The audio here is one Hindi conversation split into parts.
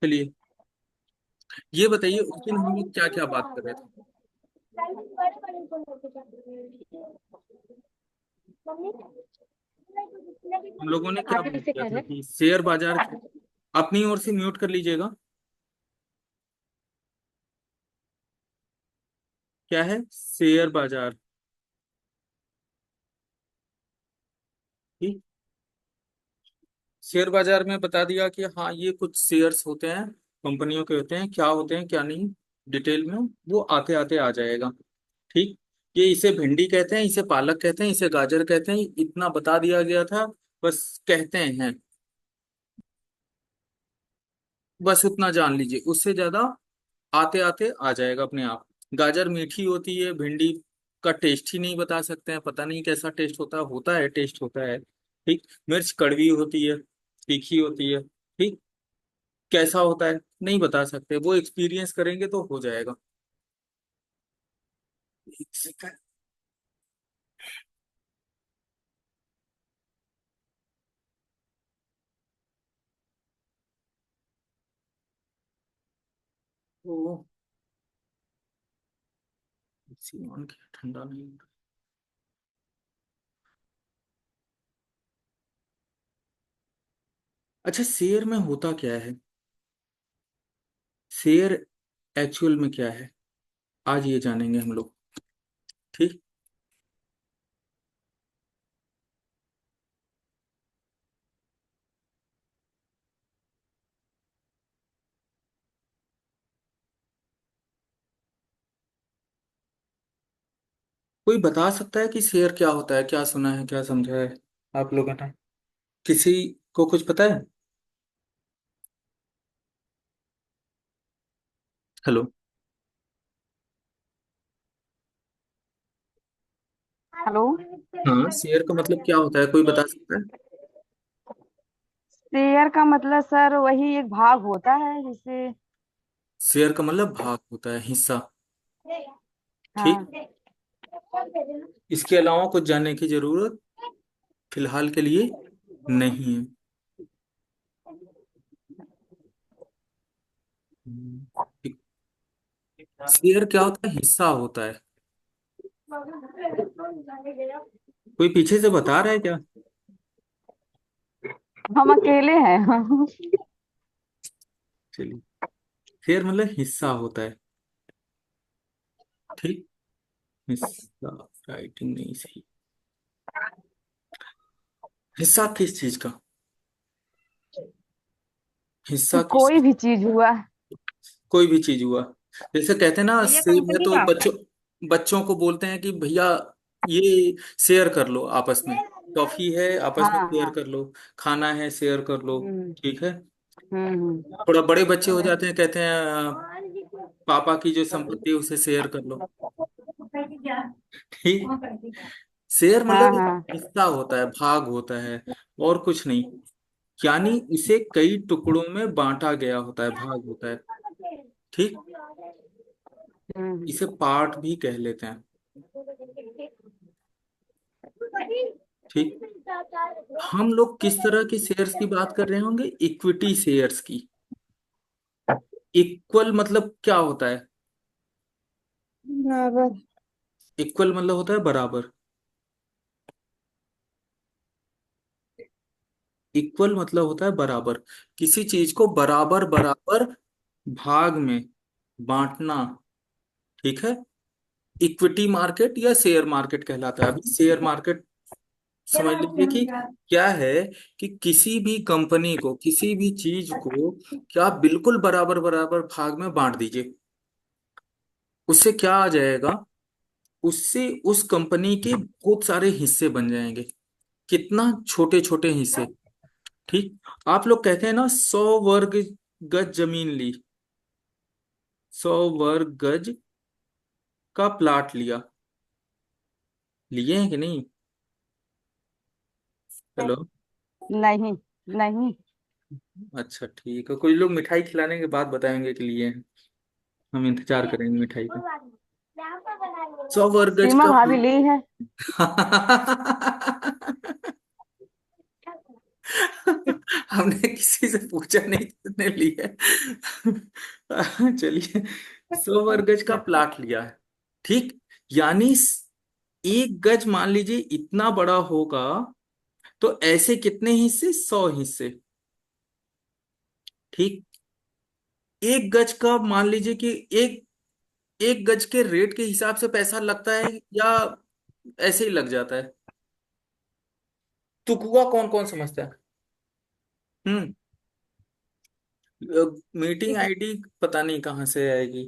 चलिए, ये बताइए उस दिन हम लोग क्या क्या बात कर रहे थे। हम लोगों ने क्या आप बात किससे किया कह था रहे कि शेयर बाजार अपनी ओर से म्यूट कर लीजिएगा। क्या है शेयर बाजार? ठीक। शेयर बाजार में बता दिया कि हाँ ये कुछ शेयर्स होते हैं, कंपनियों के होते हैं, क्या होते हैं क्या नहीं, डिटेल में वो आते आते आ जाएगा। ठीक। ये इसे भिंडी कहते हैं, इसे पालक कहते हैं, इसे गाजर कहते हैं, इतना बता दिया गया था। बस कहते हैं, बस उतना जान लीजिए, उससे ज्यादा आते आते आ जाएगा अपने आप। गाजर मीठी होती है, भिंडी का टेस्ट ही नहीं बता सकते हैं, पता नहीं कैसा टेस्ट होता है टेस्ट होता है। ठीक। मिर्च कड़वी होती है, तीखी होती है। ठीक। कैसा होता है नहीं बता सकते, वो एक्सपीरियंस करेंगे तो हो जाएगा। एक सेकंड। ओ, इसी ऑन किया, ठंडा नहीं हो रहा। अच्छा, शेयर में होता क्या है? शेयर एक्चुअल में क्या है, आज ये जानेंगे हम लोग। ठीक। कोई बता सकता है कि शेयर क्या होता है? क्या सुना है, क्या समझा है आप लोगों ने? किसी को कुछ पता है? हेलो। हेलो। हाँ, शेयर का मतलब क्या होता है, कोई बता सकता है? शेयर का मतलब सर वही एक भाग होता है जिसे। शेयर का मतलब भाग होता है, हिस्सा। ठीक। हाँ। इसके अलावा कुछ जानने की जरूरत फिलहाल के लिए नहीं है। ठीक। शेयर क्या होता है, हिस्सा होता है। कोई पीछे से बता रहा है क्या? हम अकेले हैं। चलिए, शेयर मतलब हिस्सा होता है। ठीक। हिस्सा, राइटिंग नहीं सही। हिस्सा किस चीज का? हिस्सा किस? कोई भी चीज हुआ। कोई भी चीज हुआ। जैसे कहते हैं ना, भैया सेब है कंपनी तो का। बच्चों बच्चों को बोलते हैं कि भैया ये शेयर कर लो आपस में। टॉफी है, आपस में हाँ शेयर हाँ। कर लो। खाना है, शेयर कर लो। हम्म ठीक है। हम्म। थोड़ा बड़े बच्चे हो जाते हैं, कहते हैं पापा की जो संपत्ति है उसे शेयर कर लो। ठीक। शेयर हाँ मतलब एक हाँ। हिस्सा होता है, भाग होता है, और कुछ नहीं। यानी इसे कई टुकड़ों में बांटा गया होता है, भाग होता है। ठीक। हम्म। इसे पार्ट भी कह लेते हैं। ठीक। हम लोग किस तरह के शेयर्स की बात कर रहे होंगे? इक्विटी शेयर्स की। इक्वल मतलब क्या होता है? बराबर। इक्वल मतलब होता है बराबर। इक्वल मतलब होता है बराबर। किसी चीज को बराबर बराबर भाग में बांटना। ठीक है। इक्विटी मार्केट या शेयर मार्केट कहलाता है। अभी शेयर मार्केट समझ लीजिए कि क्या है, कि किसी भी कंपनी को, किसी भी चीज को क्या बिल्कुल बराबर बराबर भाग में बांट दीजिए, उससे क्या आ जाएगा, उससे उस कंपनी के बहुत सारे हिस्से बन जाएंगे। कितना छोटे छोटे हिस्से। ठीक। आप लोग कहते हैं ना, 100 वर्ग गज जमीन ली, 100 वर्ग गज का प्लाट लिया। लिए हैं कि नहीं? हेलो। नहीं नहीं। अच्छा ठीक है, कुछ लोग मिठाई खिलाने के बाद बताएंगे कि लिए हैं। हम इंतजार करेंगे मिठाई का। 100 वर्ग गज सीमा का भाभी ली है। हमने किसी से पूछा नहीं, किसने लिया है। चलिए, 100 वर्ग गज का प्लाट लिया है, ठीक। यानी एक गज मान लीजिए इतना बड़ा होगा, तो ऐसे कितने हिस्से, 100 हिस्से, ठीक। एक गज का मान लीजिए कि एक एक गज के रेट के हिसाब से पैसा लगता है, या ऐसे ही लग जाता है? तुकुआ कौन कौन समझता है? हम्म। मीटिंग आईडी पता नहीं कहाँ से आएगी।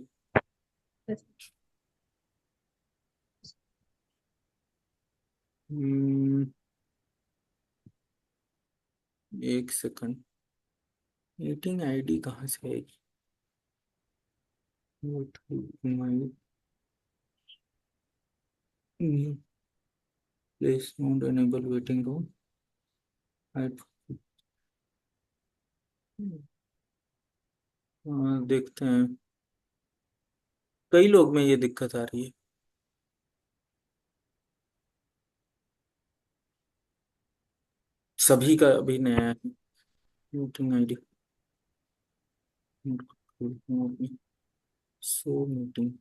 हम्म, एक सेकंड। मीटिंग आईडी कहाँ से आएगी? Please note enable waiting room. देखते हैं, कई लोग में ये दिक्कत आ रही है। सभी का अभी नया है। मीटिंग आईडी, सो मीटिंग,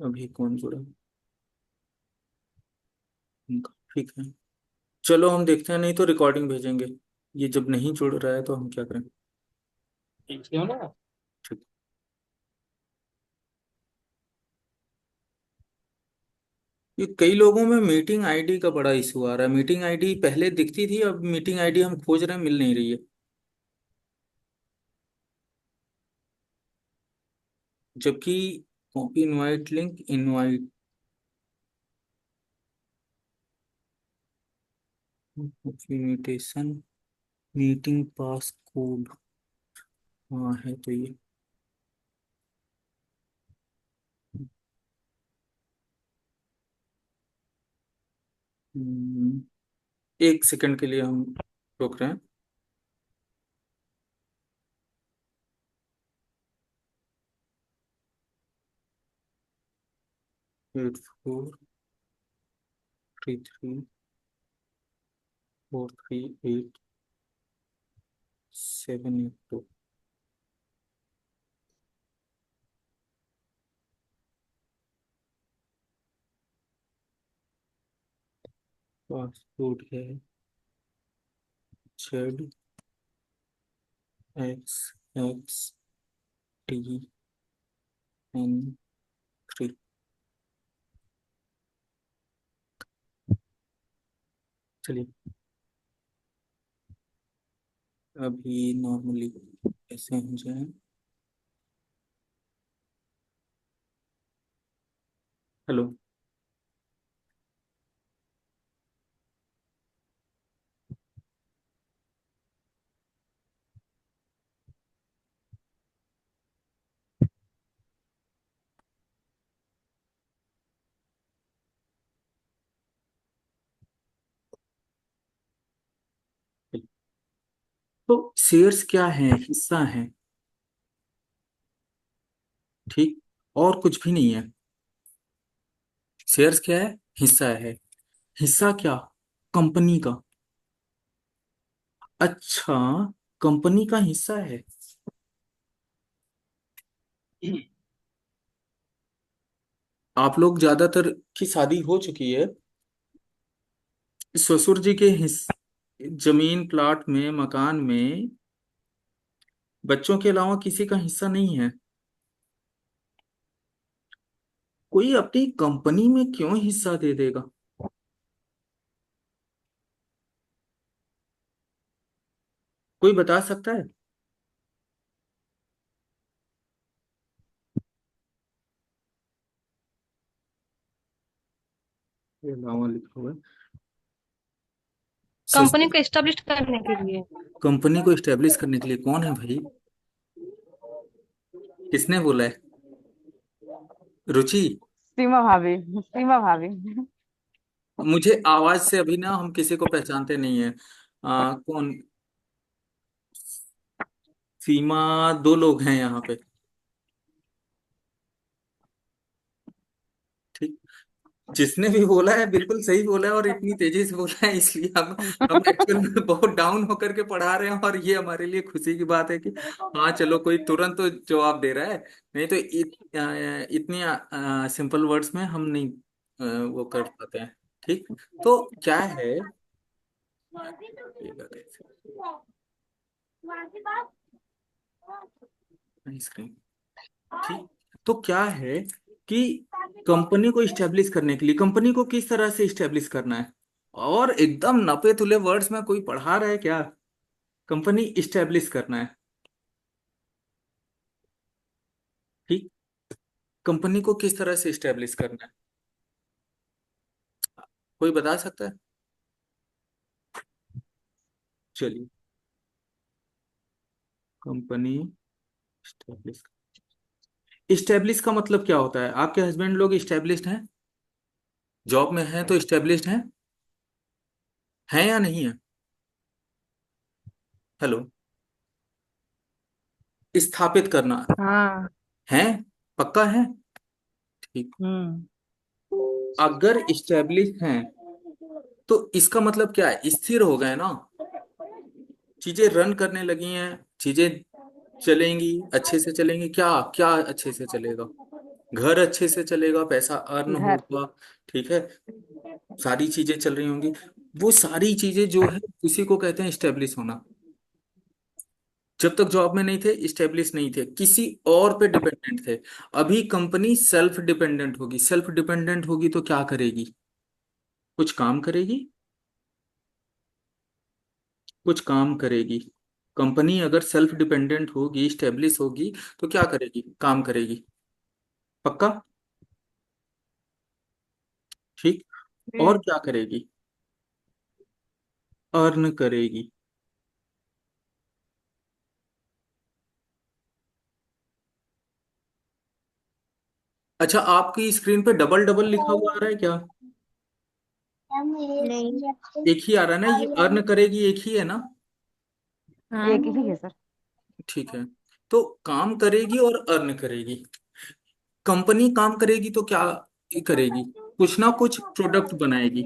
अभी कौन जुड़ा? ठीक है, चलो हम देखते हैं, नहीं तो रिकॉर्डिंग भेजेंगे। ये जब नहीं जुड़ रहा है तो हम क्या करें? क्यों ना। ठीक। ये कई लोगों में मीटिंग आईडी का बड़ा इशू आ रहा है। मीटिंग आईडी पहले दिखती थी, अब मीटिंग आईडी हम खोज रहे हैं, मिल नहीं रही है। जबकि copy invite link, invite invitation, meeting pass code, हाँ है तो ये। हम्म, एक सेकंड के लिए हम रोक रहे हैं। Eight four three three four three eight seven eight two. Passport है ZXXTN3। चलिए, अभी नॉर्मली ऐसे हो जाए। हेलो। तो शेयर्स क्या है? हिस्सा है, ठीक, और कुछ भी नहीं है। शेयर्स क्या है? हिस्सा है। हिस्सा क्या? कंपनी का। अच्छा, कंपनी का हिस्सा है। आप लोग ज्यादातर की शादी हो चुकी है। ससुर जी के जमीन प्लाट में, मकान में बच्चों के अलावा किसी का हिस्सा नहीं है। कोई अपनी कंपनी में क्यों हिस्सा दे देगा? कोई बता सकता है? ये अलावा लिखा हुआ है। कंपनी ससुर, को एस्टेब्लिश करने के लिए। कंपनी को एस्टेब्लिश करने के लिए कौन है भाई? किसने बोला है? रुचि। सीमा भाभी, सीमा भाभी। मुझे आवाज से अभी ना, हम किसी को पहचानते नहीं है। कौन? सीमा। दो लोग हैं यहाँ पे, ठीक। जिसने भी बोला है बिल्कुल सही बोला है, और इतनी तेजी से बोला है, इसलिए हम एक्चुअल में बहुत डाउन होकर के पढ़ा रहे हैं, और ये हमारे लिए खुशी की बात है कि हाँ चलो कोई तुरंत तो जवाब दे रहा है। नहीं तो इतनी सिंपल वर्ड्स में हम नहीं वो कर पाते हैं। ठीक। तो क्या है आइसक्रीम। ठीक। तो क्या है कि कंपनी को इस्टेब्लिश करने के लिए कंपनी को किस तरह से इस्टेब्लिश करना है, और एकदम नपे तुले वर्ड्स में कोई पढ़ा रहा है क्या। कंपनी इस्टेब्लिश करना है। ठीक। कंपनी को किस तरह से इस्टेब्लिश करना है, कोई बता सकता है। चलिए। Company establish. इस्टेब्लिश का मतलब क्या होता है, आपके हस्बैंड लोग इस्टेब्लिश्ड हैं, जॉब में हैं तो इस्टेब्लिश्ड हैं या नहीं है। हेलो। स्थापित करना हाँ। है, पक्का है। ठीक। हम्म। अगर इस्टेब्लिश हैं तो इसका मतलब क्या है, स्थिर हो गए ना, चीजें रन करने लगी हैं, चीजें चलेंगी, अच्छे से चलेंगी। क्या क्या अच्छे से चलेगा, घर अच्छे से चलेगा, पैसा अर्न घर। होगा। ठीक है। सारी चीजें चल रही होंगी। वो सारी चीजें जो है उसी को कहते हैं स्टेब्लिश होना। जब तक जॉब में नहीं थे स्टेब्लिश नहीं थे, किसी और पे डिपेंडेंट थे। अभी कंपनी सेल्फ डिपेंडेंट होगी, सेल्फ डिपेंडेंट होगी तो क्या करेगी, कुछ काम करेगी, कुछ काम करेगी। कंपनी अगर सेल्फ डिपेंडेंट होगी, स्टेब्लिश होगी, तो क्या करेगी, काम करेगी। पक्का। ठीक। और हम्म। क्या करेगी, अर्न करेगी। अच्छा, आपकी स्क्रीन पे डबल डबल लिखा हुआ आ रहा है क्या। नहीं। एक ही आ रहा है ना, ये अर्न करेगी एक ही है ना। हाँ। एक ही है सर। ठीक है। तो काम करेगी और अर्न करेगी। कंपनी काम करेगी तो क्या करेगी, कुछ ना कुछ प्रोडक्ट बनाएगी,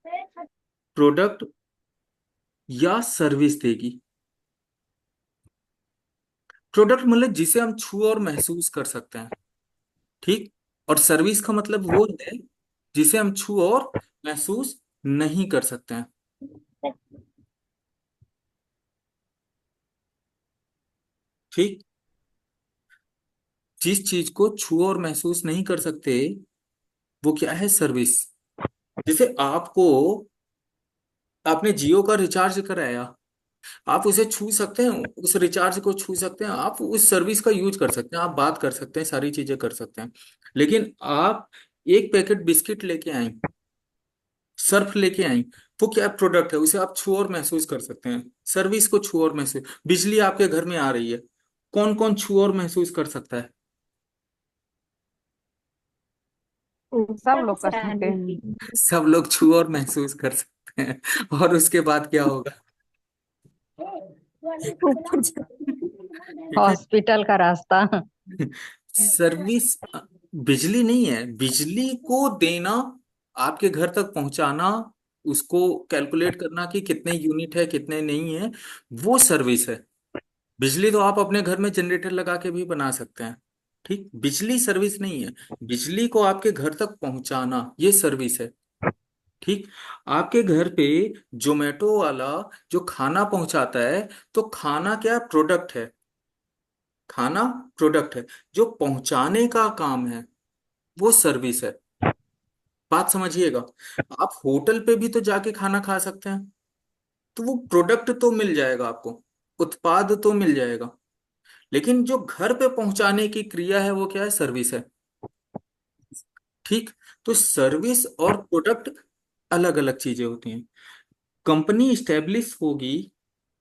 प्रोडक्ट या सर्विस देगी। प्रोडक्ट मतलब जिसे हम छू और महसूस कर सकते हैं। ठीक। और सर्विस का मतलब वो है जिसे हम छू और महसूस नहीं कर सकते हैं। ठीक। जिस चीज को छू और महसूस नहीं कर सकते वो क्या है, सर्विस। जैसे आपको, आपने जियो का रिचार्ज कराया, आप उसे छू सकते हैं, उस रिचार्ज को छू सकते हैं, आप उस सर्विस का यूज कर सकते हैं, आप बात कर सकते हैं, सारी चीजें कर सकते हैं। लेकिन आप एक पैकेट बिस्किट लेके आए, सर्फ लेके आई, वो क्या प्रोडक्ट है, उसे आप छू और महसूस कर सकते हैं। सर्विस को छू और महसूस, बिजली आपके घर में आ रही है, कौन कौन छू और महसूस कर सकता है। सब ऊपर लोग कर से सकते आने हैं। की। सब लोग छू और महसूस कर सकते हैं। और उसके बाद क्या होगा। ऊपर से। ठीक है। हॉस्पिटल का रास्ता। सर्विस बिजली नहीं है, बिजली को देना, आपके घर तक पहुंचाना, उसको कैलकुलेट करना कि कितने यूनिट है कितने नहीं है, वो सर्विस है। बिजली तो आप अपने घर में जनरेटर लगा के भी बना सकते हैं। ठीक, बिजली सर्विस नहीं है। बिजली को आपके घर तक पहुंचाना ये सर्विस है। ठीक। आपके घर पे जोमेटो वाला जो खाना पहुंचाता है, तो खाना क्या प्रोडक्ट है, खाना प्रोडक्ट है, जो पहुंचाने का काम है वो सर्विस है। बात समझिएगा। आप होटल पे भी तो जाके खाना खा सकते हैं, तो वो प्रोडक्ट तो मिल जाएगा आपको, उत्पाद तो मिल जाएगा। लेकिन जो घर पे पहुंचाने की क्रिया है वो क्या है, सर्विस है। ठीक। तो सर्विस और प्रोडक्ट अलग अलग चीजें होती हैं। कंपनी स्टेब्लिश होगी,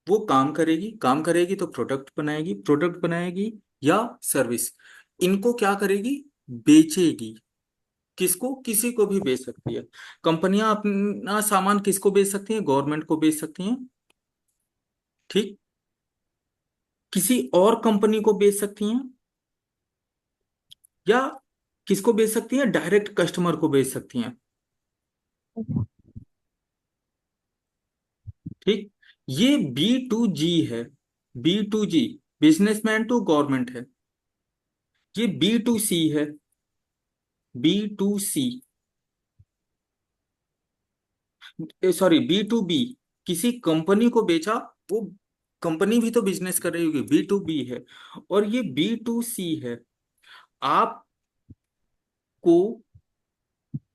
वो काम करेगी, काम करेगी तो प्रोडक्ट बनाएगी, प्रोडक्ट बनाएगी या सर्विस, इनको क्या करेगी, बेचेगी। किसको, किसी को भी बेच सकती है। कंपनियां अपना सामान किसको बेच सकती हैं, गवर्नमेंट को बेच सकती हैं। ठीक। किसी और कंपनी को बेच सकती हैं, या किसको बेच सकती हैं? डायरेक्ट कस्टमर को बेच सकती हैं। ठीक। ये B2G है। B2G, बिजनेसमैन टू गवर्नमेंट है। ये B2C है। B2C, सॉरी, B2B, किसी कंपनी को बेचा। वो कंपनी भी तो बिजनेस कर रही होगी, B2B है। और ये B2C है। आपको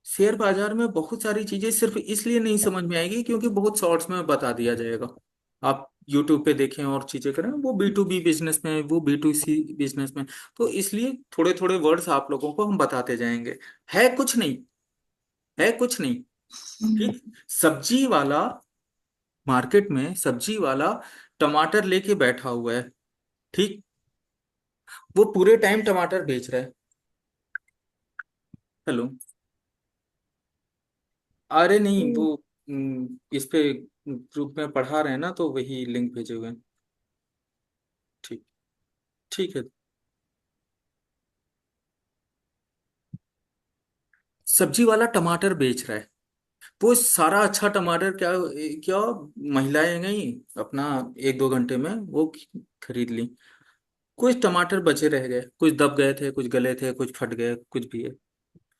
शेयर बाजार में बहुत सारी चीजें सिर्फ इसलिए नहीं समझ में आएगी क्योंकि बहुत शॉर्ट्स में बता दिया जाएगा। आप यूट्यूब पे देखें और चीजें करें, वो B2B बिजनेस में, वो B2C बिजनेस में। तो इसलिए थोड़े थोड़े वर्ड्स आप लोगों को हम बताते जाएंगे। है कुछ नहीं, है कुछ नहीं। ठीक। सब्जी वाला, मार्केट में सब्जी वाला टमाटर लेके बैठा हुआ है। ठीक। वो पूरे टाइम टमाटर बेच रहा है। हेलो। अरे नहीं, वो इस पे ग्रुप में पढ़ा रहे हैं ना, तो वही लिंक भेजे हुए हैं। ठीक। ठीक है। सब्जी वाला टमाटर बेच रहा है। वो सारा अच्छा टमाटर क्या, क्या महिलाएं गई अपना 1-2 घंटे में वो खरीद ली। कुछ टमाटर बचे रह गए, कुछ दब गए थे, कुछ गले थे, कुछ फट गए, कुछ भी है।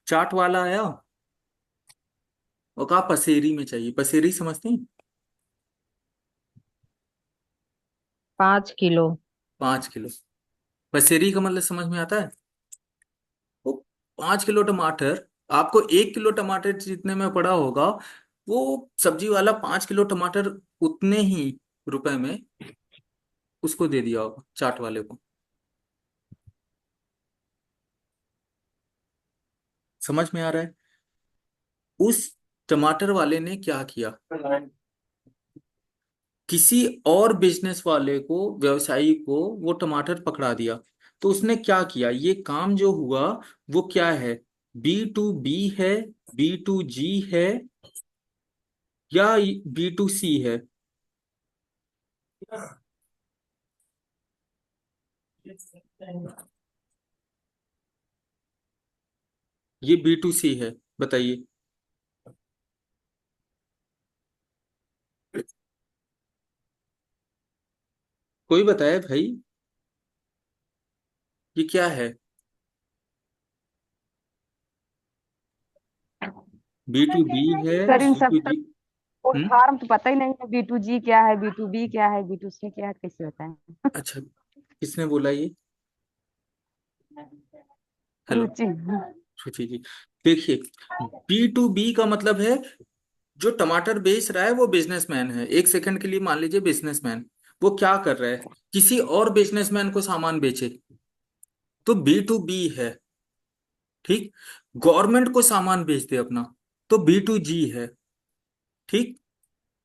चाट वाला आया और कहा पसेरी में चाहिए। पसेरी समझते हैं? 5 किलो। 5 किलो। पसेरी का मतलब समझ में आता है? वो 5 किलो टमाटर, आपको 1 किलो टमाटर जितने में पड़ा होगा, वो सब्जी वाला 5 किलो टमाटर उतने ही रुपए में उसको दे दिया होगा, चाट वाले को। समझ में आ रहा है? उस टमाटर वाले ने क्या किया, किसी और बिजनेस वाले को, व्यवसायी को वो टमाटर पकड़ा दिया। तो उसने क्या किया, ये काम जो हुआ वो क्या है? B2B है, B2G है, या B2C है? ये B2C है, बताइए। कोई बताए भाई, ये क्या है? B2B है, सर इन बी सब टू का जी फुल हम्म। फॉर्म तो पता ही नहीं है। B2G क्या है, B2B क्या है, B2C क्या है, कैसे बताएं? अच्छा, किसने बोला ये? हेलो। रुचि। सोचिए जी। देखिए, B2B का मतलब है, जो टमाटर बेच रहा है वो बिजनेसमैन है। एक सेकंड के लिए मान लीजिए बिजनेसमैन, वो क्या कर रहा है, किसी और बिजनेसमैन को सामान बेचे, तो B2B है। ठीक। गवर्नमेंट को सामान बेच दे अपना, तो B2G है। ठीक।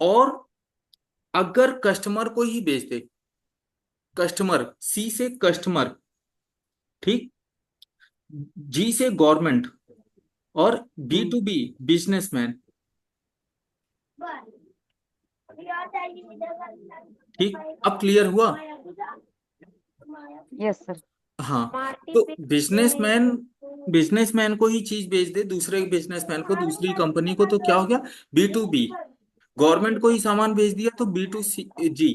और अगर कस्टमर को ही बेच दे, कस्टमर, C से कस्टमर, ठीक, G से गवर्नमेंट, और हम्म। B2B businessman. ठीक। अब क्लियर हुआ? Yes sir. हाँ। तो बिजनेसमैन, बिजनेसमैन को ही चीज बेच दे, दूसरे बिजनेसमैन को, दूसरी कंपनी को, तो क्या हो गया? B2B। गवर्नमेंट को ही सामान बेच दिया तो B2G।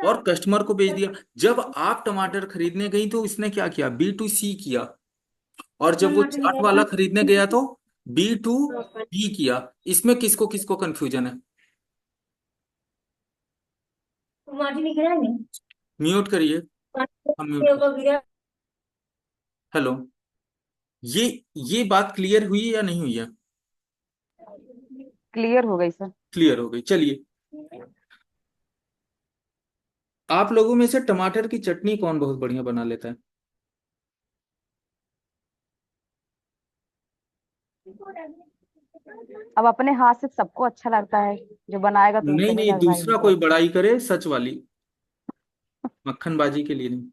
और कस्टमर को बेच दिया। जब आप टमाटर खरीदने गई तो इसने क्या किया? B2C किया। और जब वो चाट वाला खरीदने गया तो B2B किया। इसमें किसको किसको कंफ्यूजन है? म्यूट करिए। हम म्यूट कर। हेलो। ये ये बात क्लियर हुई या नहीं हुई है? क्लियर हो गई सर। क्लियर हो गई, चलिए। आप लोगों में से टमाटर की चटनी कौन बहुत बढ़िया बना लेता है? अब अपने हाथ से सबको अच्छा लगता है, जो बनाएगा तो नहीं नहीं, चलेगा भाई दूसरा हमको कोई अच्छा। बड़ाई करे सच वाली, मक्खनबाजी के लिए नहीं।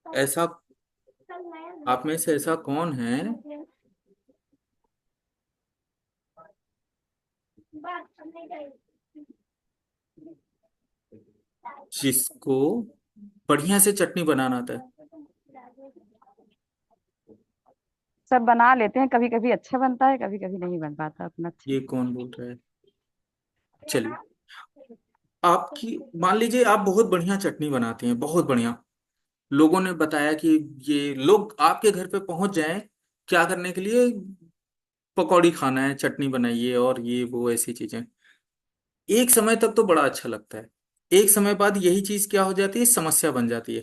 ऐसा, आप में से ऐसा कौन है जिसको बढ़िया से चटनी बनाना आता है। सब बना लेते हैं, कभी कभी अच्छा बनता है, कभी कभी नहीं बन पाता उतना अच्छा। ये कौन बोल रहा है? चलिए, आपकी मान लीजिए आप बहुत बढ़िया चटनी बनाती हैं, बहुत बढ़िया। लोगों ने बताया कि ये लोग आपके घर पे पहुंच जाएं क्या करने के लिए, पकौड़ी खाना है, चटनी बनाइए और ये वो ऐसी चीजें। एक समय तक तो बड़ा अच्छा लगता है, एक समय बाद यही चीज क्या हो जाती है, समस्या बन जाती है।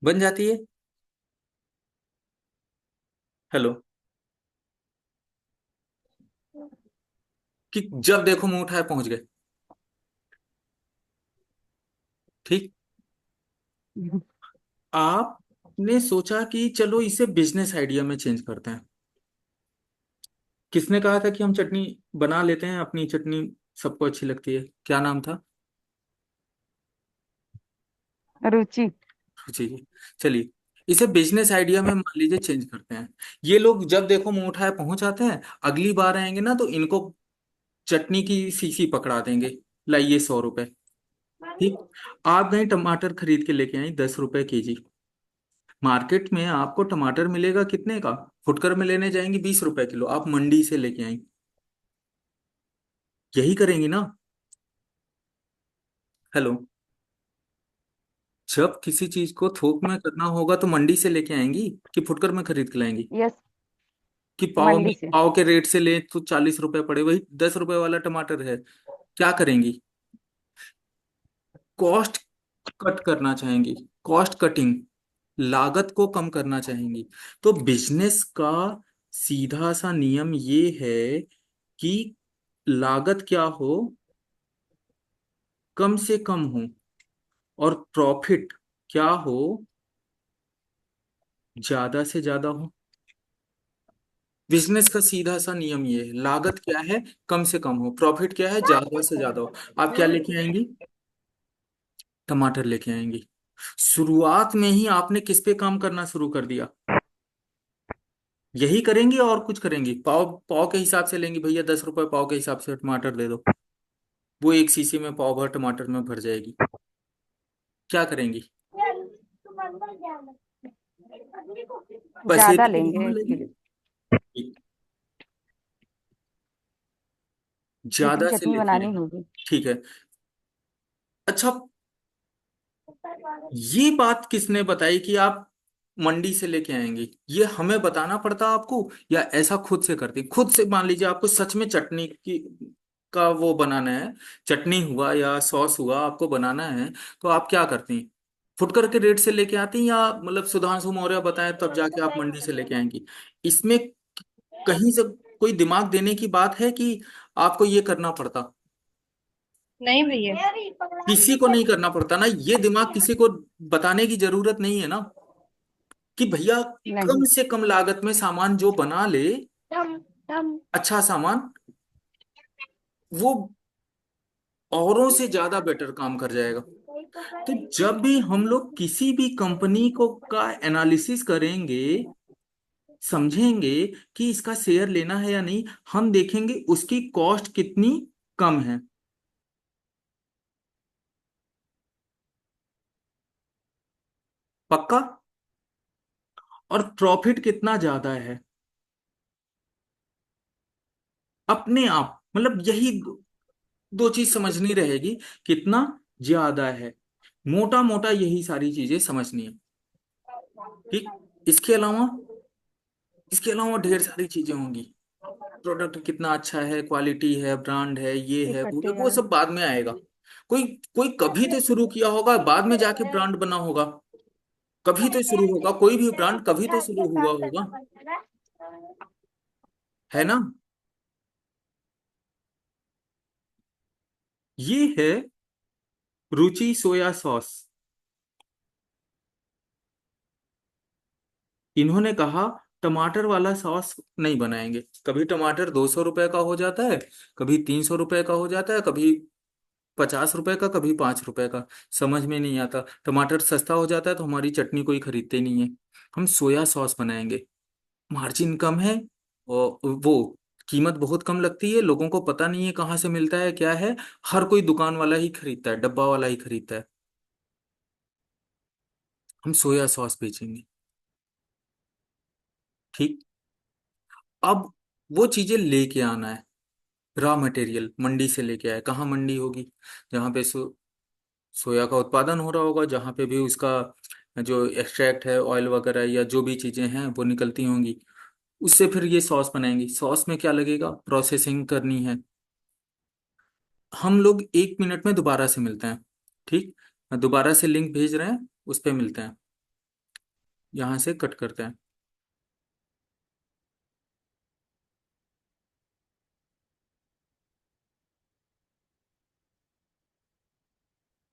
बन जाती है। हेलो। कि जब देखो मुंह उठाए पहुंच गए। ठीक। आपने सोचा कि चलो इसे बिजनेस आइडिया में चेंज करते हैं। किसने कहा था कि हम चटनी बना लेते हैं, अपनी चटनी सबको अच्छी लगती है, क्या नाम था? रुचि। जी जी। चलिए, इसे बिजनेस आइडिया में मान लीजिए चेंज करते हैं। ये लोग जब देखो मुंह उठाए पहुंच आते हैं, अगली बार आएंगे ना तो इनको चटनी की शीशी पकड़ा देंगे, लाइए 100 रुपए। ठीक। आप गए टमाटर खरीद के लेके आई 10 रुपए केजी। मार्केट में आपको टमाटर मिलेगा कितने का? फुटकर में लेने जाएंगी 20 रुपए किलो, आप मंडी से लेके आई। यही करेंगी ना? हेलो। जब किसी चीज को थोक में करना होगा तो मंडी से लेके आएंगी कि फुटकर में खरीद के लाएंगी? यस। कि पाव में मंडी से। पाव के रेट से ले तो 40 रुपए पड़े, वही 10 रुपए वाला टमाटर है। क्या करेंगी? कॉस्ट कट करना चाहेंगी, कॉस्ट कटिंग, लागत को कम करना चाहेंगी। तो बिजनेस का सीधा सा नियम ये है कि लागत क्या हो, कम से कम हो, और प्रॉफिट क्या हो, ज्यादा से ज्यादा हो। बिजनेस का सीधा सा नियम ये है, लागत क्या है, कम से कम हो, प्रॉफिट क्या है, ज्यादा से ज्यादा हो। आप क्या लेके आएंगी? टमाटर लेके आएंगी। शुरुआत में ही आपने किस पे काम करना शुरू कर दिया? यही करेंगी और कुछ करेंगी? पाव पाव के हिसाब से लेंगी, भैया 10 रुपए पाव के हिसाब से टमाटर दे दो। वो एक शीशी में पाव भर टमाटर में भर जाएगी। क्या करेंगी? पैसे ज्यादा तो लेंगे कमाने इसके लगी। लिए, क्योंकि ज्यादा से चटनी लेके बनानी आएंगे। होगी। ठीक है। अच्छा, ये बात किसने बताई कि आप मंडी से लेके आएंगे? ये हमें बताना पड़ता आपको या ऐसा खुद से करती? खुद से मान लीजिए आपको सच में चटनी की का वो बनाना है, चटनी हुआ या सॉस हुआ आपको बनाना है, तो आप क्या करती हैं? फुटकर के रेट से लेके आती हैं या मतलब सुधांशु मौर्य बताएं तब जाके आप मंडी से लेके आएंगी? इसमें कहीं से कोई दिमाग देने की बात है कि आपको ये करना पड़ता? नहीं भैया। किसी को नहीं करना पड़ता ना, ये दिमाग किसी को बताने की जरूरत नहीं है ना, कि भैया कम नहीं। से कम लागत में सामान जो बना ले, टम टम। अच्छा सामान, वो औरों से ज्यादा बेटर काम कर जाएगा। तो जब भी हम लोग किसी भी कंपनी को का एनालिसिस करेंगे, समझेंगे कि इसका शेयर लेना है या नहीं, हम देखेंगे उसकी कॉस्ट कितनी कम है। पक्का? और प्रॉफिट कितना ज्यादा है, अपने आप मतलब यही दो चीज समझनी रहेगी, कितना ज्यादा है। मोटा मोटा यही सारी चीजें समझनी है। ठीक। इसके अलावा, इसके अलावा ढेर सारी चीजें होंगी। प्रोडक्ट कितना अच्छा है, क्वालिटी है, ब्रांड है, ये ये है वो है, कटेगा। वो सब बाद में आएगा। कोई कोई कभी तो शुरू किया होगा, बाद में जाके ब्रांड बना होगा। कभी तो शुरू होगा, कोई भी ब्रांड कभी तो शुरू हुआ होगा। है ना? ये है रुचि सोया सॉस। इन्होंने कहा टमाटर वाला सॉस नहीं बनाएंगे। कभी टमाटर 200 रुपए का हो जाता है, कभी 300 रुपए का हो जाता है, कभी 50 रुपए का, कभी 5 रुपए का। समझ में नहीं आता। टमाटर सस्ता हो जाता है तो हमारी चटनी कोई खरीदते नहीं है। हम सोया सॉस बनाएंगे, मार्जिन कम है, और वो कीमत बहुत कम लगती है, लोगों को पता नहीं है कहाँ से मिलता है क्या है। हर कोई दुकान वाला ही खरीदता है, डब्बा वाला ही खरीदता है। हम सोया सॉस बेचेंगे। ठीक। अब वो चीजें लेके आना है, रॉ मटेरियल मंडी से लेके आए। कहाँ मंडी होगी? जहाँ पे सोया का उत्पादन हो रहा होगा, जहाँ पे भी उसका जो एक्सट्रैक्ट है, ऑयल वगैरह या जो भी चीजें हैं वो निकलती होंगी। उससे फिर ये सॉस बनाएंगी। सॉस में क्या लगेगा? प्रोसेसिंग करनी है। हम लोग 1 मिनट में दोबारा से मिलते हैं। ठीक। दोबारा से लिंक भेज रहे हैं, उस पर मिलते हैं। यहाँ से कट करते हैं।